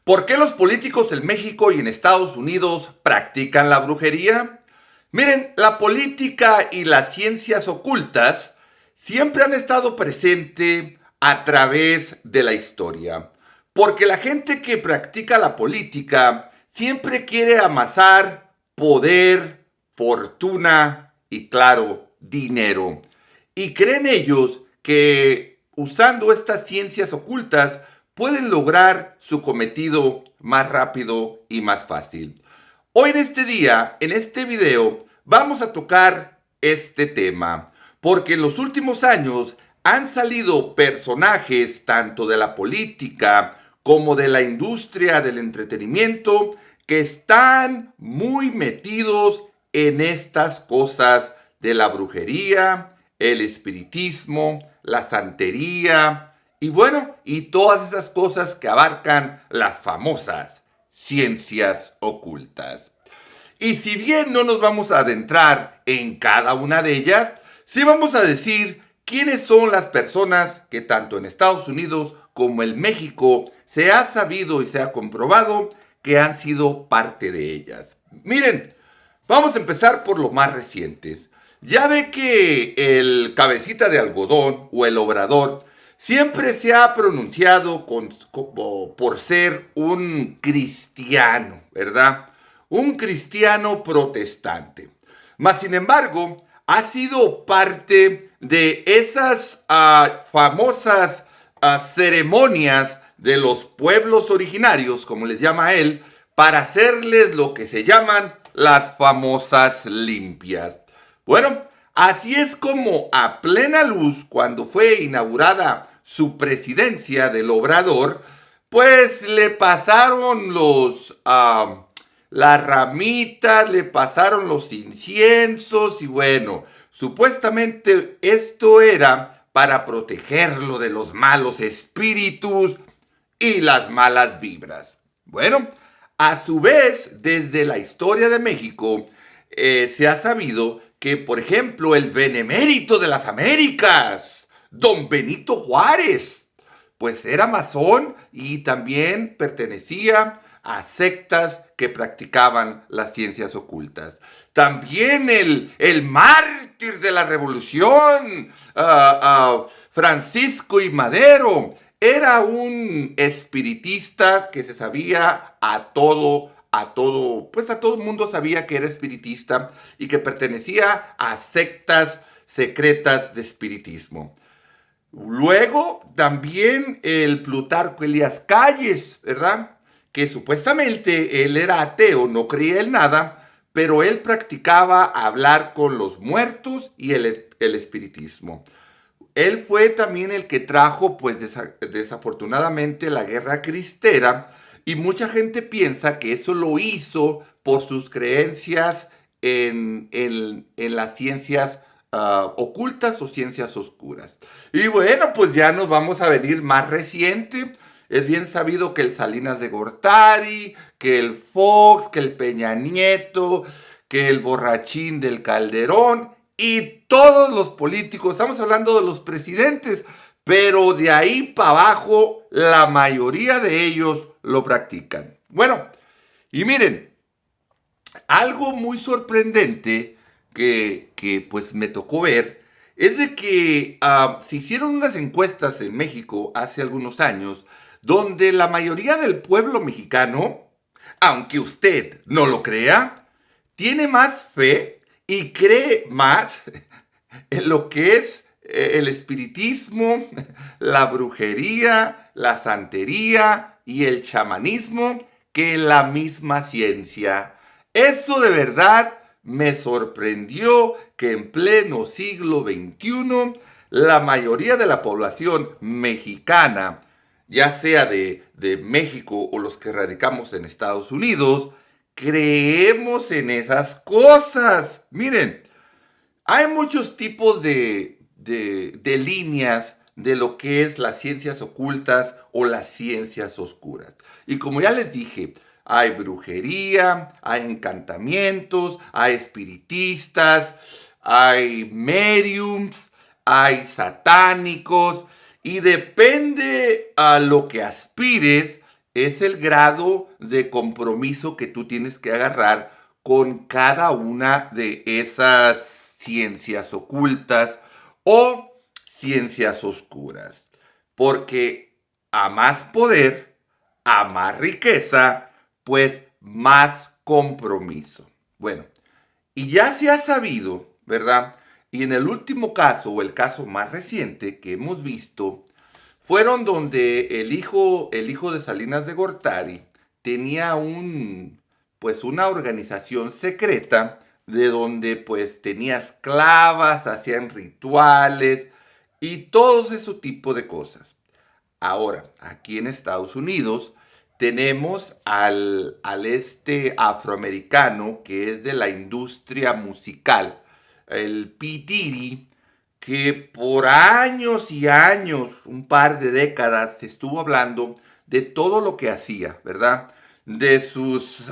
¿Por qué los políticos en México y en Estados Unidos practican la brujería? Miren, la política y las ciencias ocultas siempre han estado presentes a través de la historia. Porque la gente que practica la política siempre quiere amasar poder, fortuna y, claro, dinero. Y creen ellos que usando estas ciencias ocultas pueden lograr su cometido más rápido y más fácil. Hoy en este día, en este video, vamos a tocar este tema, porque en los últimos años han salido personajes tanto de la política como de la industria del entretenimiento que están muy metidos en estas cosas de la brujería, el espiritismo, la santería y bueno, y todas esas cosas que abarcan las famosas ciencias ocultas. Y si bien no nos vamos a adentrar en cada una de ellas, sí vamos a decir quiénes son las personas que tanto en Estados Unidos como en México se ha sabido y se ha comprobado que han sido parte de ellas. Miren, vamos a empezar por los más recientes. Ya ve que el cabecita de algodón o el obrador siempre se ha pronunciado por ser un cristiano, ¿verdad? Un cristiano protestante. Mas, sin embargo, ha sido parte de esas famosas ceremonias de los pueblos originarios, como les llama él, para hacerles lo que se llaman las famosas limpias. Bueno, así es como a plena luz, cuando fue inaugurada su presidencia del Obrador, pues le pasaron las ramitas, le pasaron los inciensos y bueno, supuestamente esto era para protegerlo de los malos espíritus y las malas vibras. Bueno, a su vez, desde la historia de México, se ha sabido que, por ejemplo, el benemérito de las Américas, don Benito Juárez, pues era masón y también pertenecía a sectas que practicaban las ciencias ocultas. También el mártir de la revolución, Francisco I. Madero, era un espiritista que se sabía pues a todo el mundo sabía que era espiritista y que pertenecía a sectas secretas de espiritismo. Luego también el Plutarco Elías Calles, ¿verdad? Que supuestamente él era ateo, no creía en nada, pero él practicaba hablar con los muertos y el espiritismo. Él fue también el que trajo, pues desafortunadamente, la guerra cristera y mucha gente piensa que eso lo hizo por sus creencias en las ciencias ocultas o ciencias oscuras. Y bueno, pues ya nos vamos a venir más reciente. Es bien sabido que el Salinas de Gortari, que el Fox, que el Peña Nieto, que el borrachín del Calderón y todos los políticos, estamos hablando de los presidentes, pero de ahí para abajo la mayoría de ellos lo practican. Bueno, y miren, algo muy sorprendente que pues me tocó ver es de que se hicieron unas encuestas en México hace algunos años donde la mayoría del pueblo mexicano, aunque usted no lo crea, tiene más fe y cree más en lo que es el espiritismo, la brujería, la santería y el chamanismo que la misma ciencia. Eso de verdad me sorprendió que en pleno siglo XXI la mayoría de la población mexicana, ya sea de México o los que radicamos en Estados Unidos, creemos en esas cosas. Miren, hay muchos tipos de líneas de lo que es las ciencias ocultas o las ciencias oscuras. Y como ya les dije, hay brujería, hay encantamientos, hay espiritistas, hay mediums, hay satánicos y depende a lo que aspires es el grado de compromiso que tú tienes que agarrar con cada una de esas ciencias ocultas o ciencias oscuras. Porque a más poder, a más riqueza, pues más compromiso. Bueno, y ya se ha sabido, ¿verdad? Y en el último caso, o el caso más reciente que hemos visto, fueron donde el hijo de Salinas de Gortari tenía pues una organización secreta de donde pues tenía esclavas, hacían rituales y todo ese tipo de cosas. Ahora, aquí en Estados Unidos tenemos al afroamericano que es de la industria musical, el P. Diddy, que por años y años, un par de décadas, se estuvo hablando de todo lo que hacía, ¿verdad? De sus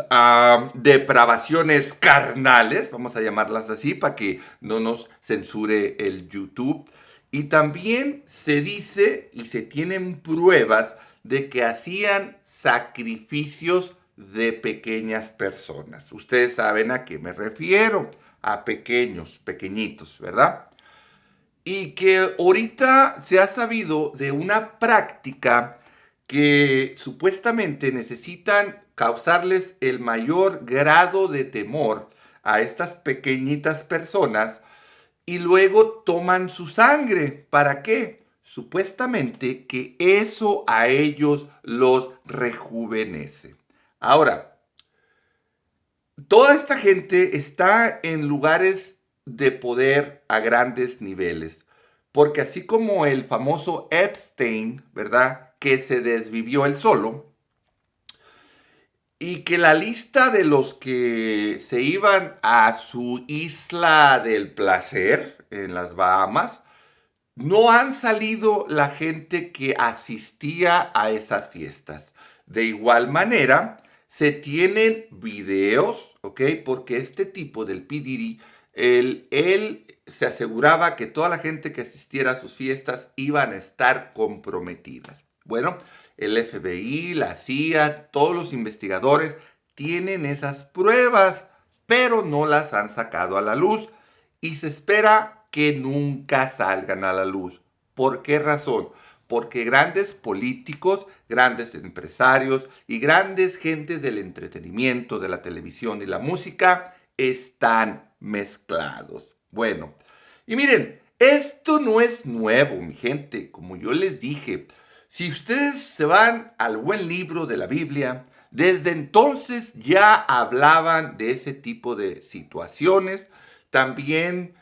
depravaciones carnales, vamos a llamarlas así, para que no nos censure el YouTube. Y también se dice y se tienen pruebas de que hacían sacrificios de pequeñas personas. Ustedes saben a qué me refiero, a pequeños, pequeñitos, ¿verdad? Y que ahorita se ha sabido de una práctica que supuestamente necesitan causarles el mayor grado de temor a estas pequeñitas personas y luego toman su sangre. ¿Para qué? Supuestamente que eso a ellos los rejuvenece. Ahora, toda esta gente está en lugares de poder a grandes niveles. Porque así como el famoso Epstein, ¿verdad? Que se desvivió él solo. Y que la lista de los que se iban a su isla del placer en las Bahamas, no han salido la gente que asistía a esas fiestas. De igual manera, se tienen videos, ¿ok? Porque este tipo del P. Diddy, él se aseguraba que toda la gente que asistiera a sus fiestas iban a estar comprometidas. Bueno, el FBI, la CIA, todos los investigadores tienen esas pruebas, pero no las han sacado a la luz y se espera que nunca salgan a la luz. ¿Por qué razón? Porque grandes políticos, grandes empresarios y grandes gentes del entretenimiento, de la televisión y la música están mezclados. Bueno, y miren, esto no es nuevo, mi gente, como yo les dije. Si ustedes se van al buen libro de la Biblia, desde entonces ya hablaban de ese tipo de situaciones. También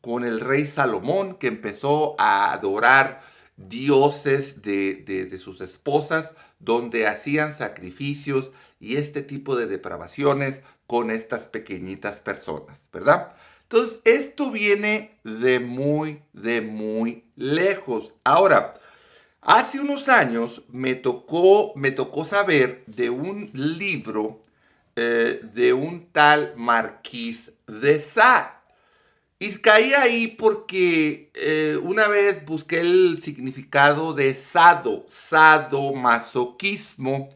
con el rey Salomón, que empezó a adorar dioses de sus esposas, donde hacían sacrificios y este tipo de depravaciones con estas pequeñitas personas, ¿verdad? Entonces, esto viene de muy lejos. Ahora, hace unos años me tocó saber de un libro de un tal Marquís de Sade. Y caí ahí porque una vez busqué el significado de sadomasoquismo,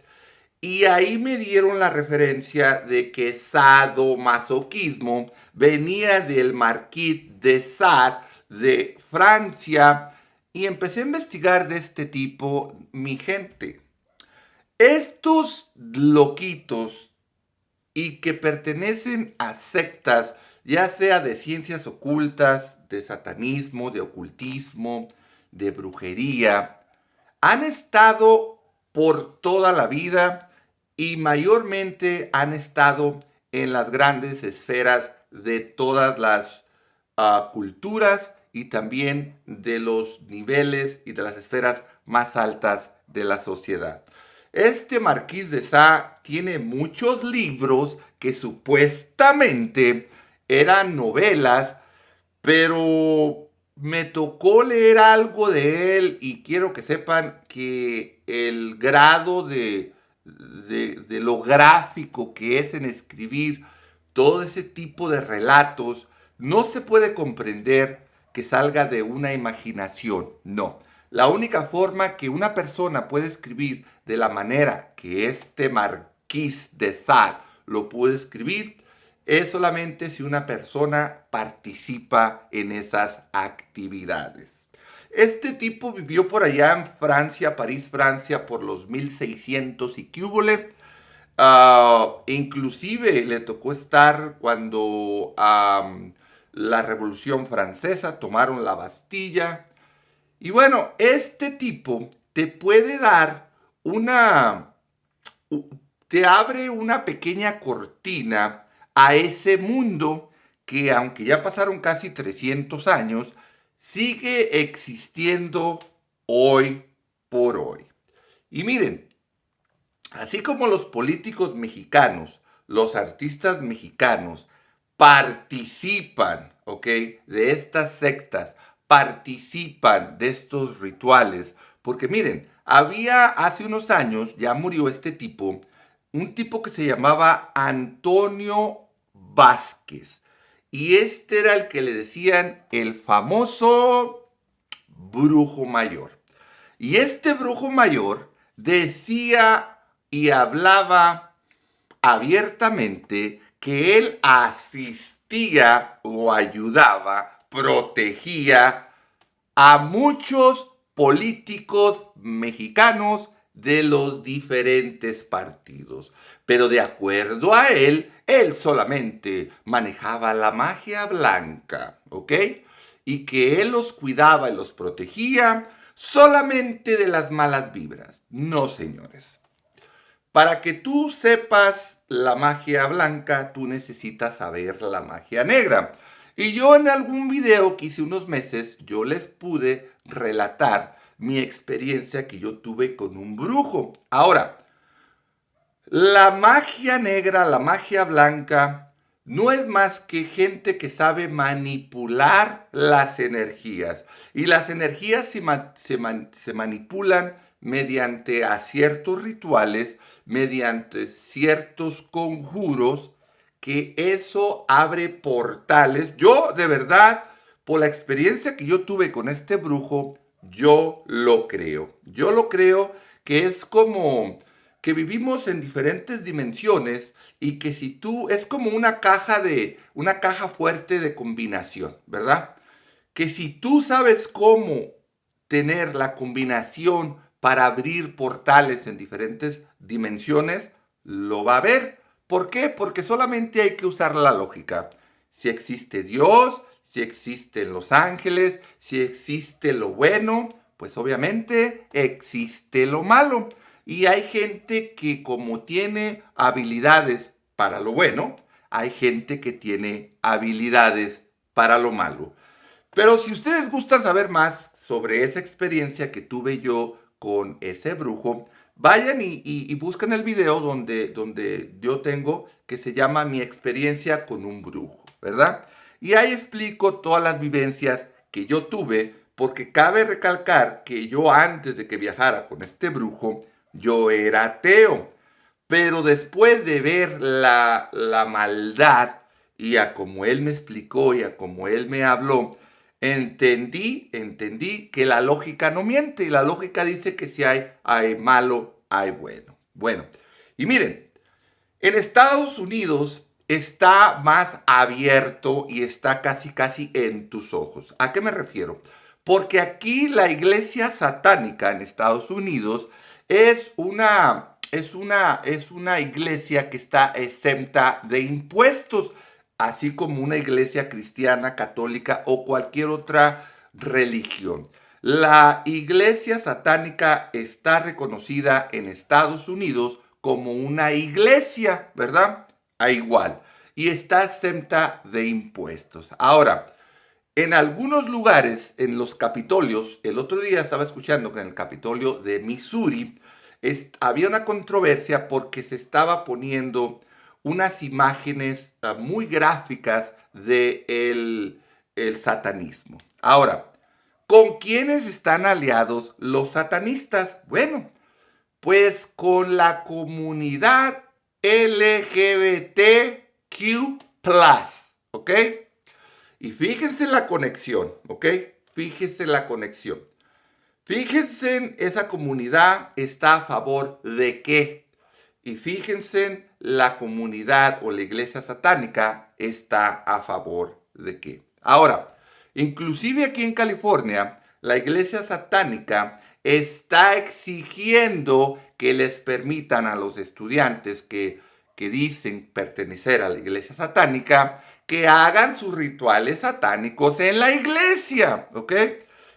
y ahí me dieron la referencia de que sadomasoquismo venía del Marquis de Sade de Francia, y empecé a investigar de este tipo, mi gente. Estos loquitos y que pertenecen a sectas, ya sea de ciencias ocultas, de satanismo, de ocultismo, de brujería, han estado por toda la vida y mayormente han estado en las grandes esferas de todas las culturas y también de los niveles y de las esferas más altas de la sociedad. Este Marquís de Sade tiene muchos libros que supuestamente eran novelas, pero me tocó leer algo de él y quiero que sepan que el grado de lo gráfico que es en escribir todo ese tipo de relatos no se puede comprender que salga de una imaginación, no. La única forma que una persona puede escribir de la manera que este Marquís de Sade lo puede escribir es solamente si una persona participa en esas actividades. Este tipo vivió por allá en Francia, París, Francia, por los 1600 y qué húbole. Inclusive le tocó estar cuando la Revolución Francesa tomaron la Bastilla. Y bueno, este tipo te puede dar una, te abre una pequeña cortina a ese mundo que aunque ya pasaron casi 300 años, sigue existiendo hoy por hoy. Y miren, así como los políticos mexicanos, los artistas mexicanos participan, ¿ok? De estas sectas, participan de estos rituales, porque miren, había hace unos años, ya murió este tipo, un tipo que se llamaba Antonio Vázquez, y este era el que le decían el famoso brujo mayor. Y este brujo mayor decía y hablaba abiertamente que él asistía o ayudaba, protegía a muchos políticos mexicanos de los diferentes partidos. Pero de acuerdo a él solamente manejaba la magia blanca, ¿ok? Y que él los cuidaba y los protegía solamente de las malas vibras. No, señores. Para que tú sepas la magia blanca, tú necesitas saber la magia negra. Y yo en algún video que hice unos meses, yo les pude relatar mi experiencia que yo tuve con un brujo. Ahora, la magia negra, la magia blanca, no es más que gente que sabe manipular las energías. Y las energías se manipulan mediante a ciertos rituales, mediante ciertos conjuros, que eso abre portales. Yo, de verdad, por la experiencia que yo tuve con este brujo, yo lo creo. Yo lo creo que es como que vivimos en diferentes dimensiones y que si tú es como una caja fuerte de combinación, ¿verdad? Que si tú sabes cómo tener la combinación para abrir portales en diferentes dimensiones, lo va a ver. ¿Por qué? Porque solamente hay que usar la lógica. Si existe Dios, si existen los ángeles, si existe lo bueno, pues obviamente existe lo malo. Y hay gente que como tiene habilidades para lo bueno, hay gente que tiene habilidades para lo malo. Pero si ustedes gustan saber más sobre esa experiencia que tuve yo con ese brujo, vayan y busquen el video donde yo tengo que se llama Mi experiencia con un brujo, ¿verdad? Y ahí explico todas las vivencias que yo tuve, porque cabe recalcar que yo antes de que viajara con este brujo, yo era ateo. Pero después de ver la maldad y a como él me explicó y a como él me habló, entendí que la lógica no miente y la lógica dice que si hay malo, hay bueno. Bueno, y miren, en Estados Unidos está más abierto y está casi en tus ojos. ¿A qué me refiero? Porque aquí la iglesia satánica en Estados Unidos es una iglesia que está exenta de impuestos, así como una iglesia cristiana, católica o cualquier otra religión. La iglesia satánica está reconocida en Estados Unidos como una iglesia, ¿verdad? A igual. Y está exenta de impuestos. Ahora, en algunos lugares, en los capitolios, el otro día estaba escuchando que en el Capitolio de Missouri había una controversia porque se estaba poniendo unas imágenes muy gráficas de el satanismo. Ahora, ¿con quiénes están aliados los satanistas? Bueno, pues con la comunidad LGBTQ+, ¿ok? Y fíjense la conexión, ¿ok? Fíjense la conexión. Fíjense, esa comunidad está a favor de qué. Y fíjense, la comunidad o la iglesia satánica está a favor de qué. Ahora, inclusive aquí en California, la iglesia satánica está exigiendo que les permitan a los estudiantes que dicen pertenecer a la iglesia satánica que hagan sus rituales satánicos en la iglesia, ¿ok?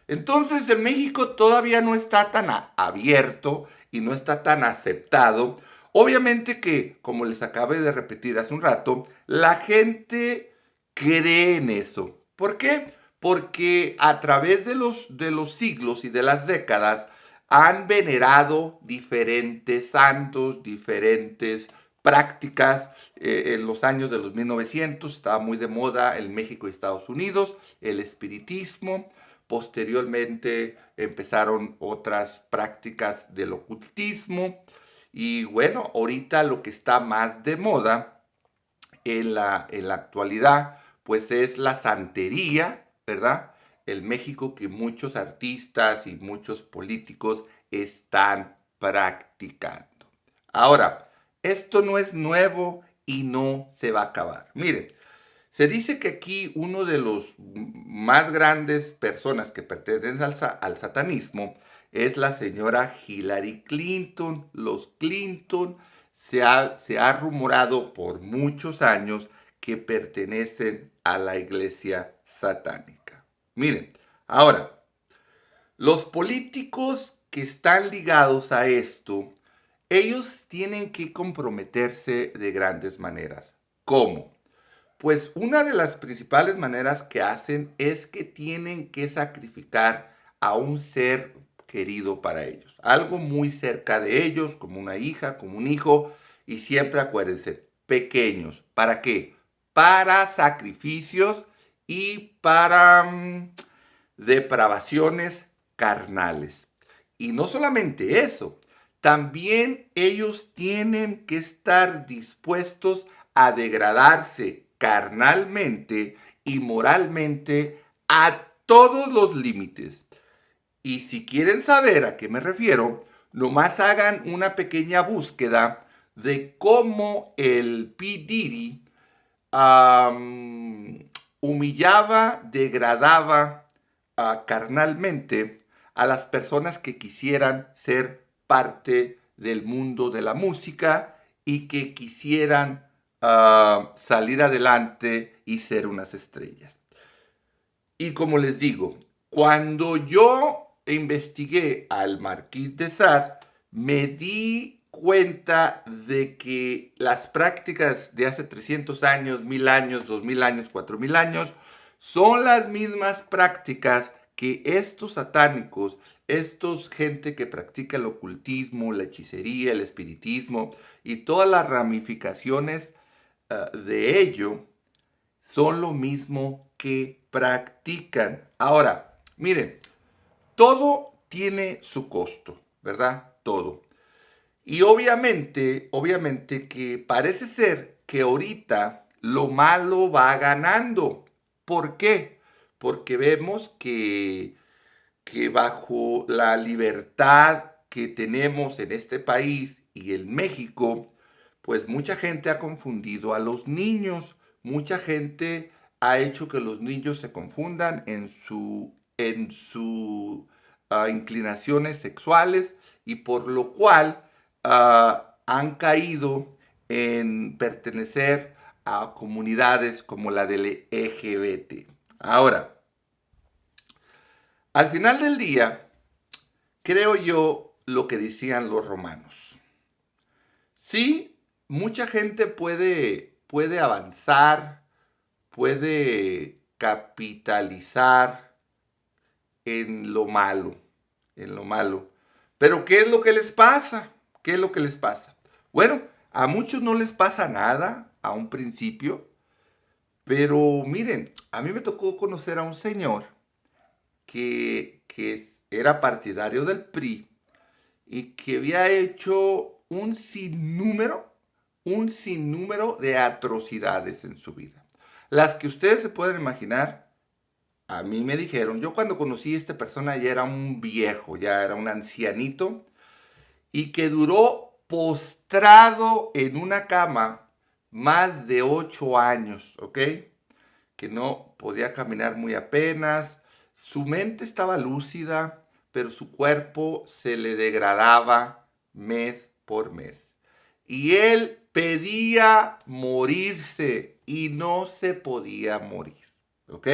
Entonces en México todavía no está tan abierto y no está tan aceptado. Obviamente que, como les acabé de repetir hace un rato, la gente cree en eso. ¿Por qué? Porque a través de los siglos y de las décadas han venerado diferentes santos, diferentes prácticas. En los años de los 1900 estaba muy de moda en México y Estados Unidos el espiritismo. Posteriormente empezaron otras prácticas del ocultismo. Y bueno, ahorita lo que está más de moda en la actualidad, pues es la santería, ¿verdad? El México que muchos artistas y muchos políticos están practicando. Ahora, esto no es nuevo y no se va a acabar. Miren, se dice que aquí uno de los más grandes personas que pertenecen al satanismo es la señora Hillary Clinton. Los Clinton se ha rumorado por muchos años que pertenecen a la iglesia satánica. Miren, ahora, los políticos que están ligados a esto, ellos tienen que comprometerse de grandes maneras. ¿Cómo? Pues una de las principales maneras que hacen es que tienen que sacrificar a un ser querido para ellos. Algo muy cerca de ellos, como una hija, como un hijo. Y siempre acuérdense, pequeños. ¿Para qué? Para sacrificios y para depravaciones carnales. Y no solamente eso, también ellos tienen que estar dispuestos a degradarse carnalmente y moralmente a todos los límites. Y si quieren saber a qué me refiero, nomás hagan una pequeña búsqueda de cómo el P. Diddy humillaba, degradaba carnalmente a las personas que quisieran ser parte del mundo de la música y que quisieran salir adelante y ser unas estrellas. Y como les digo, cuando yo investigué al Marquis de Sade, me di cuenta de que las prácticas de hace 300 años, 1000 años, 2000 años, 4000 años, son las mismas prácticas que estos satánicos, estos gente que practica el ocultismo, la hechicería, el espiritismo y todas las ramificaciones de ello, son lo mismo que practican. Ahora, miren, todo tiene su costo, ¿verdad? Todo. Y obviamente que parece ser que ahorita lo malo va ganando. ¿Por qué? Porque vemos que bajo la libertad que tenemos en este país y en México, pues mucha gente ha confundido a los niños, mucha gente ha hecho que los niños se confundan en su inclinaciones sexuales y por lo cual han caído en pertenecer a comunidades como la del LGBT. Ahora, al final del día, creo yo lo que decían los romanos. Sí, mucha gente puede avanzar, puede capitalizar en lo malo, en lo malo. Pero ¿qué es lo que les pasa? ¿Qué es lo que les pasa? Bueno, a muchos no les pasa nada a un principio, pero miren, a mí me tocó conocer a un señor que era partidario del PRI y que había hecho un sinnúmero de atrocidades en su vida. Las que ustedes se pueden imaginar, a mí me dijeron, yo cuando conocí a esta persona ya era un viejo, ya era un ancianito, y que duró postrado en una cama más de 8 años, ¿ok? Que no podía caminar muy apenas, su mente estaba lúcida, pero su cuerpo se le degradaba mes por mes. Y él pedía morirse y no se podía morir, ¿ok?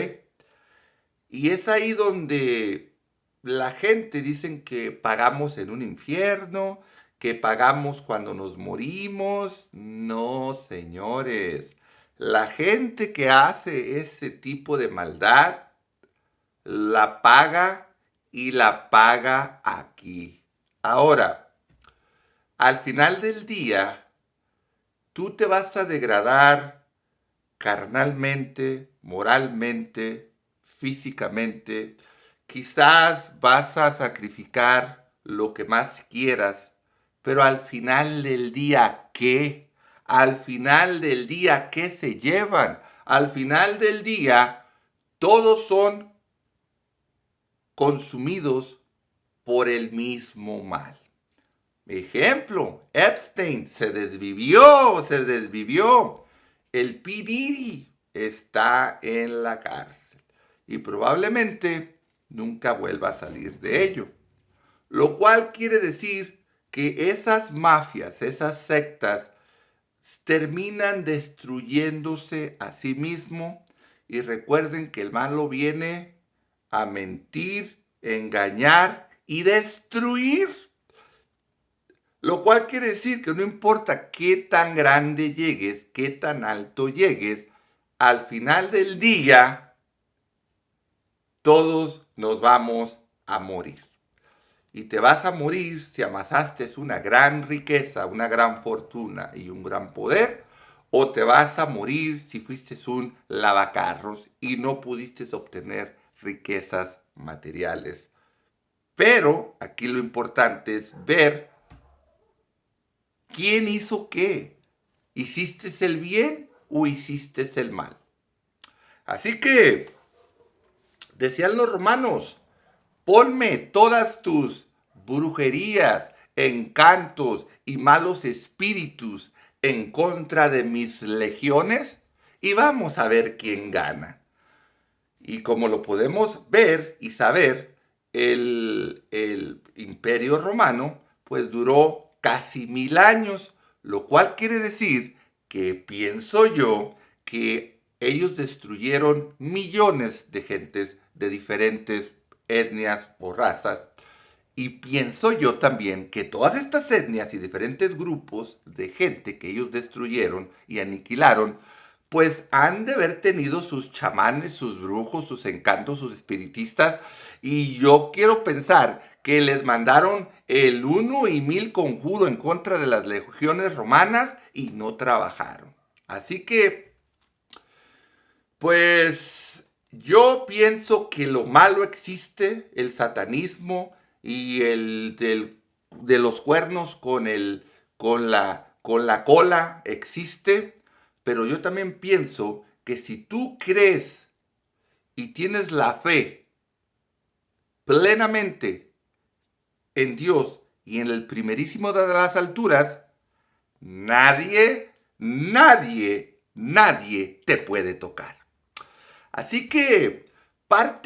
Y es ahí donde la gente dicen que pagamos en un infierno, que pagamos cuando nos morimos. No, señores. La gente que hace ese tipo de maldad la paga y la paga aquí. Ahora, al final del día, tú te vas a degradar carnalmente, moralmente, físicamente. Quizás vas a sacrificar lo que más quieras, pero al final del día, ¿qué? Al final del día, ¿qué se llevan? Al final del día, todos son consumidos por el mismo mal. Ejemplo, Epstein se desvivió. El P. Diddy está en la cárcel y probablemente nunca vuelva a salir de ello. Lo cual quiere decir que esas mafias, esas sectas, terminan destruyéndose a sí mismo y recuerden que el malo viene a mentir, engañar y destruir. Lo cual quiere decir que no importa qué tan grande llegues, qué tan alto llegues, al final del día todos nos vamos a morir. Y te vas a morir si amasaste una gran riqueza, una gran fortuna y un gran poder, o te vas a morir si fuiste un lavacarros y no pudiste obtener riquezas materiales. Pero aquí lo importante es ver quién hizo qué. ¿Hiciste el bien o hiciste el mal? Así que, decían los romanos, ponme todas tus brujerías, encantos y malos espíritus en contra de mis legiones y vamos a ver quién gana. Y como lo podemos ver y saber, el imperio romano pues duró casi 1000 años, lo cual quiere decir que pienso yo que ellos destruyeron millones de gentes de diferentes etnias o razas. Y pienso yo también que todas estas etnias y diferentes grupos de gente que ellos destruyeron y aniquilaron, pues han de haber tenido sus chamanes, sus brujos, sus encantos, sus espiritistas. Y yo quiero pensar que les mandaron el 1 y 1000 conjuro en contra de las legiones romanas y no trabajaron. Así que, pues yo pienso que lo malo existe, el satanismo y de los cuernos con la cola existe, pero yo también pienso que si tú crees y tienes la fe plenamente en Dios y en el primerísimo de las alturas, nadie te puede tocar. Así que parte